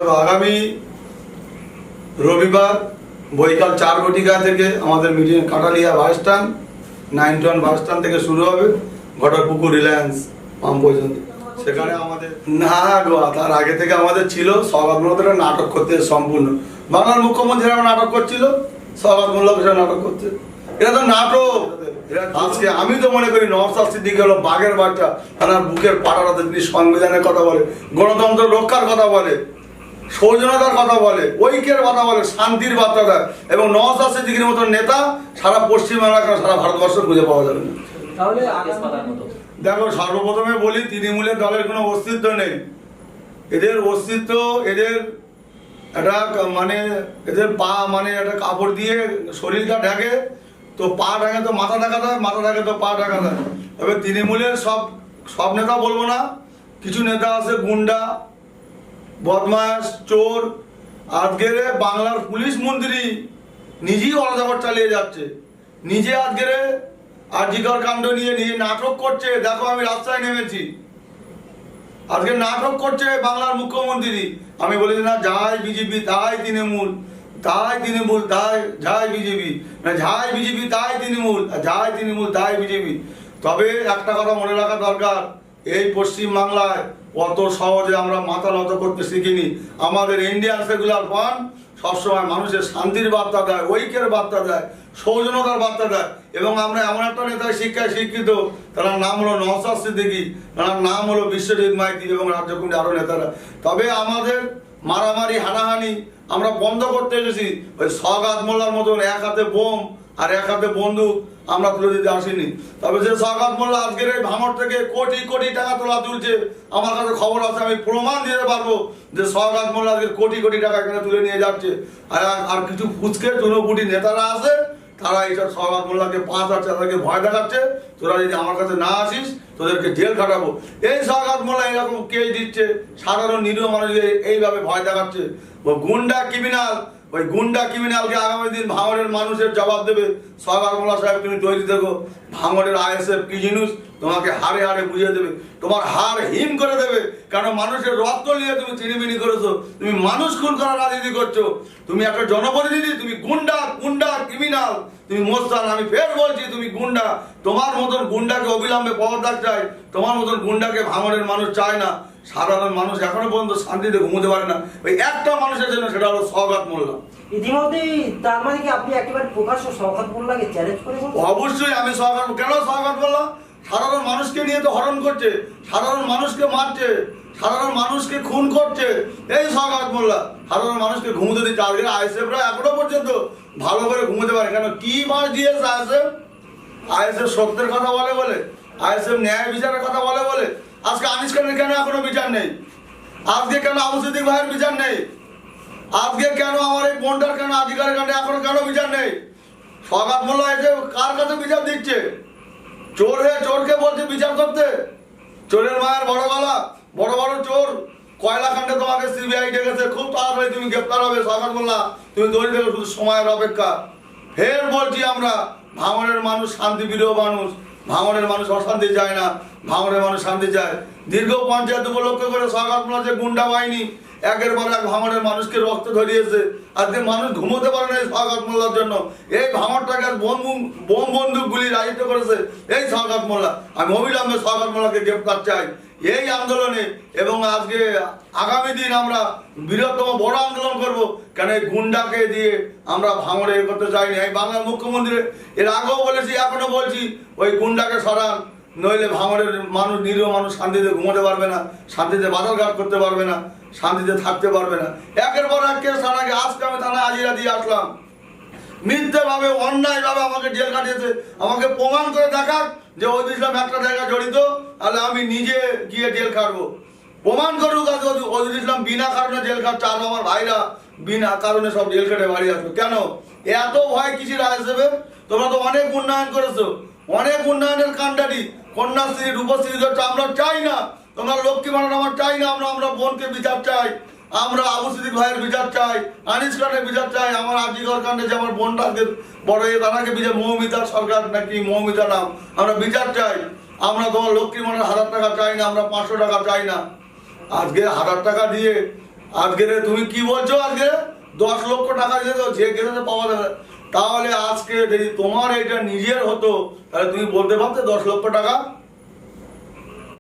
আগামী রবিবার বৈকাল 4 ঘটিকা থেকে আমাদের meeting Kataliya bus stand 91 bus stand থেকে শুরু হবে ঘটকপুকুর রিলায়েন্স পাম্প পর্যন্ত। সেখানে আমাদের না গো, তার আগে থেকে আমাদের ছিল সওগাত মোল্লা নাটক করতে সম্পূর্ণ। বাংলার মুখ্যমন্ত্রী নাটক করছিল, সওগাত মোল্লা নাটক করছে। এটা তো নাটক। আজকে আমি তো মনে করি নওশাদ সিদ্দিকী হলো বাঘের বাচ্চা। তার বুকের পাটাটাতে তিনি সংবিধানের কথা বলে, গণতন্ত্র রক্ষার কথা বলে, সৌজন্যতার কথা বলে, ঐক্যের কথা বলে, শান্তির বার্তা দেয়। এবং নওশাদ সিদ্দিকীর মতো নেতা সারা পশ্চিমবাংলা সারা ভারতবর্ষ খুঁজে পাওয়া যাবে না। দেখো, সর্বপ্রথমে বলি, তৃণমূলের দলের কোনো অস্তিত্ব নেই। এদের অস্তিত্ব, এদের একটা এদের পা একটা কাপড় দিয়ে শরীরটা ঢাকে, তো পা ঢাকে তো মাথা ঢাকা দেয়, মাথা ঢাকে তো পা ঢাকা দেয়। তবে তৃণমূলের সব নেতা বলবো না, কিছু নেতা আছে গুন্ডা, বদমাস, চোর। আজকের বাংলার পুলিশ মন্ত্রী নিজেই অরাজকতা চালিয়ে যাচ্ছে, নিজে আজকের আরজিকর কাণ্ড নিয়ে নিজে নাটক করছে। দেখো, আমি রাস্তায় নেমেছি, আজকে নাটক করছে বাংলার মুখ্যমন্ত্রী। আমি বলেছি না, যাই বিজেপি তাই তৃণমূল, তাই তৃণমূল তাই যাই বিজেপি, যাই বিজেপি তাই তৃণমূল, যাই তৃণমূল তাই বিজেপি। তবে একটা কথা মনে রাখা দরকার, এই পশ্চিম বাংলায় অত সহজে আমরা মাথা নত করতে শিখিনি। আমাদের ইন্ডিয়ান সেকুলার ফ্রন্ট সবসময় মানুষের শান্তির বার্তা দেয়, ঐক্যের বার্তা দেয়, সৌজন্যতার বার্তা দেয়। এবং আমরা এমন একটা নেতার শিক্ষায় শিক্ষিত, তার নাম হলো নওশাদ সিদ্দিকী, তার নাম হলো বিশ্বজিৎ মাইতি এবং রাজ্য কমিটির আরো নেতারা। তবে আমাদের মারামারি হানাহানি আমরা বন্ধ করতে এসেছি। ওই সওগাত মোল্লার মতন এক হাতে বোম আর এক হাতে বন্দুক আমরা তুলে দিতে আসিনি। তবে যে সওগাত মোল্লা আজকের এই ভাঙড় থেকে কোটি কোটি টাকা তোলা তুলছে, আমার কাছে খবর আছে, আমি প্রমাণ দিতে পারবো যে সওগাত মোল্লা আজকে কোটি কোটি টাকা এখানে তুলে নিয়ে যাচ্ছে। আর কিছু ফুচকে চুনোপুটি নেতারা আছে, তারা এইসব সওগাত মোল্লাকে 5,000 টাকাকে ভয় দেখাচ্ছে, তোরা যদি আমার কাছে না আসিস তোদেরকে জেল খাটাবো। এই সওগাত মোল্লা এরকম কেস দিচ্ছে, সাধারণ নিরীহ মানুষকে এইভাবে ভয় দেখাচ্ছে। ও গুন্ডা ক্রিমিনাল, ওই গুন্ডা ক্রিমিনালকে আগামী দিন ভাঙড়ের মানুষের জবাব দেবে। সওগাত মোল্লা সাহেব, তুমি তৈরি দেখো, ভাঙড়ের আইএসএফ কি জিনিস তোমাকে হাড়ে হাড়ে বুঝিয়ে দেবে, তোমার হাড় হিম করে দেবে। কারণ মানুষের রক্ত নিয়ে তুমি চিনিমিনি করেছো, তুমি মানুষ খুন করার রাজনীতি করছো, তুমি একটা জনপ্রতিনিধি, তুমি গুন্ডা গুন্ডা ক্রিমিনাল, তুমি মোস্তান। আমি ফের বলছি, তুমি গুন্ডা। তোমার মতন গুন্ডাকে অবিলম্বে পদত্যাগ চাই, তোমার মতন গুন্ডাকে ভাঙড়ের মানুষ চায় না। সাধারণ মানুষ এখনো পর্যন্ত শান্তিতে ঘুমোতে পারে না, ওই একটা মানুষের জন্য, সেটা হলো সওগাত মোল্লা। ইতিমধ্যেই তার মানে কি আপনি একেবারে প্রকাশ্য সওগাত মোল্লাকে চ্যালেঞ্জ করে বলছেন? অবশ্যই আমি কেন সওগাত মোল্লা সাধারণ মানুষকে নিয়ে তো হরণ করছে, সাধারণ মানুষকে মারছে, সাধারণ মানুষকে খুন করছে। এই সওগাত মোল্লা সাধারণ মানুষকে ঘুমোতে দিচ্ছে। আজকে আইএসএফরা এখনো পর্যন্ত ভালো করে ঘুমোতে পারে কেন? কি মার দিয়েছে আইএসএফ সত্যের কথা বলে, আইএসএফ ন্যায় বিচারের কথা বলে। আজকে আনিস খানের কেন এখনো বিচার নেই? আজকে কেন আবু সিদ্দিক ভাইয়ের বিচার নেই? আজকে কেন আমার এই বোনটার কেন আধিকারের কারণে এখনো কেন বিচার নেই? সওগাত মোল্লা এসে কার কাছে বিচার দিচ্ছে? চোরকে বলছে বিচার করতে। চোরের মায়ের বড় গলা, বড় বড় চোর। কয়লা কাণ্ডে তোমাকে সিবিআই ডেকেছে, খুব তাড়াতাড়ি তুমি গ্রেপ্তার হবে। সওগাত মোল্লা, তুমি দৌড়ে দেখো, শুধু সময়ের অপেক্ষা। ফের বলছি, আমরা ভাঙড়ের মানুষ শান্তিপ্রিয় মানুষ, ভাঙড়ের মানুষ অশান্তি চায় না, ভাঙড়ের মানুষ শান্তি চায়। দীর্ঘ পঞ্চায়েত উপলক্ষ করে সওগাত মোল্লা যে গুন্ডা বাহিনী একের পর এক ভাঙড়ের মানুষকে রক্ত ধরিয়েছে, আজকে মানুষ ঘুমোতে পারে না এই সওগাত মোল্লার জন্য। এই ভাঙড়টাকে বোম বন্দুক গুলি রাজিত করেছে এই সওগাত মোল্লা। আমি অবিলম্বে সওগাত মোল্লাকে গ্রেপ্তার চাই এই আন্দোলনে। এবং আজকে আগামী দিন আমরা বৃহত্তম বড় আন্দোলন করব। কেন এই গুন্ডাকে দিয়ে আমরা ভাঙড়ে করতে চাইনি। এই বাংলার মুখ্যমন্ত্রী এর আগেও বলেছি, এখনো বলছি, ওই গুন্ডাকে সরান, নইলে ভাঙড়ের মানুষ, নিরীহ মানুষ শান্তিতে ঘুমোতে পারবে না, শান্তিতে বাজারঘাট করতে পারবে না, শান্তিতে থাকতে পারবে না। একের পর এক কেস থানাকে, আজকে আমি থানায় হাজিরা দিয়ে আসলাম। মিথ্যে ভাবে, অন্যায় ভাবে আমাকে জেল কাটিয়েছে। আমাকে প্রমাণ করে দেখাক যে ওইদুল ইসলাম একটা জায়গায় জড়িত, তাহলে আমি নিজে গিয়ে জেল খাটবো। প্রমাণ করুক আজ ওইদুল ইসলাম বিনা কারণে জেল খাটছে, আর আমার ভাইরা বিনা কারণে সব জেল খেটে বাড়ি আসবে। কেন এত ভয় কিসের আইএসএফ? তোমরা তো অনেক উন্নয়ন করেছো, অনেক উন্নয়নের কাণ্ডারি, কন্যাশ্রী, রূপশ্রী করছো। আমরা চাই না তোমরা লক্ষ্মী ভাণ্ডার, আমরা চাই না। আমরা বোনকে বিচার চাই, আমরা আবু সিদ্দিক ভাইয়ের বিচার চাই, আনিস খানের বিচার চাই। আমার আরজিকর কাণ্ডে যে আমার বোনটাকে বড় তাকে বিচার, মৌমিতা সরকার নাকি মৌমিতা নাম, আমরা বিচার চাই। আমরা তোমার লক্ষ্মী ভাণ্ডার 1000 টাকা চাই না, আমরা 500 টাকা চাই না। আজকে 1000 টাকা দিয়ে আজকে তুমি কি বলছো? আজকে 10 লক্ষ টাকা দিয়ে দাও, যে গেছে পাওয়া যাবে। তাহলে আজকে যদি তোমার এটা নিজের হতো তাহলে তুমি বলতে পারতে 10 লক্ষ টাকা